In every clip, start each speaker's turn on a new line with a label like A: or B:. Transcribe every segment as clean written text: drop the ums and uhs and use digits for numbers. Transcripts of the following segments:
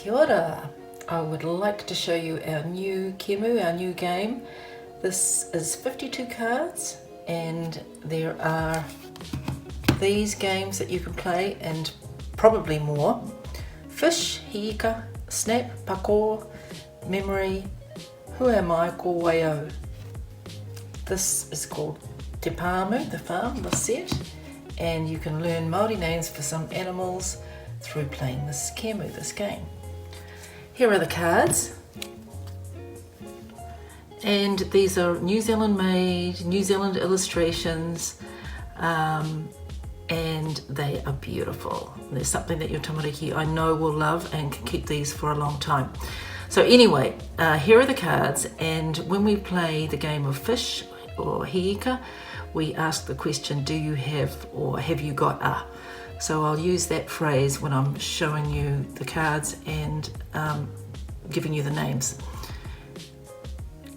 A: Kia ora. I would like to show you our new kemu, our new game. This is 52 cards and there are these games that you can play and probably more. Fish, hiika, snap, pako, memory, hu am I, ko waio. This is called Te Pāmu, the farm, the set, and you can learn Maori names for some animals through playing this kemu, this game. Here are the cards, and these are New Zealand made, New Zealand illustrations, and they are beautiful. There's something that your tamariki I know will love and can keep these for a long time. So anyway, here are the cards, and when we play the game of fish or hiika, we ask the question, do you have or have you got a? So I'll use that phrase when I'm showing you the cards and giving you the names.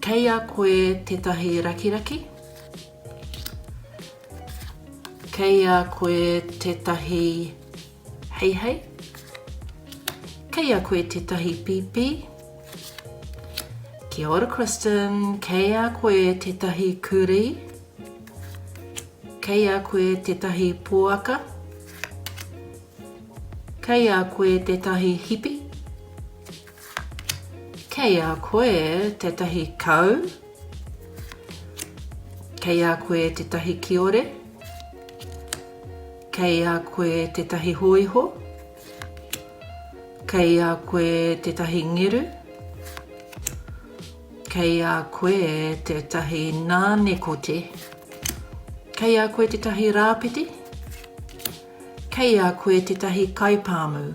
A: Kei a koe tetahi rakiraki. Kei a koe tetahi heihei. Kei a koe tetahi pipi. Kia ora Kristen. Kei a koe tetahi kuri. Kei a koe tetahi puaka. Kei a koe tetahi hipi. Kei a koe tetahi kau. Kei a koe tetahi kiore. Kei a koe tetahi hoiho. Kei a koe tetahi ngiru. Kei a koe tetahi nānekote. Kei a koe tetahi rāpiti. Kei a koe tetahi kaipāmu.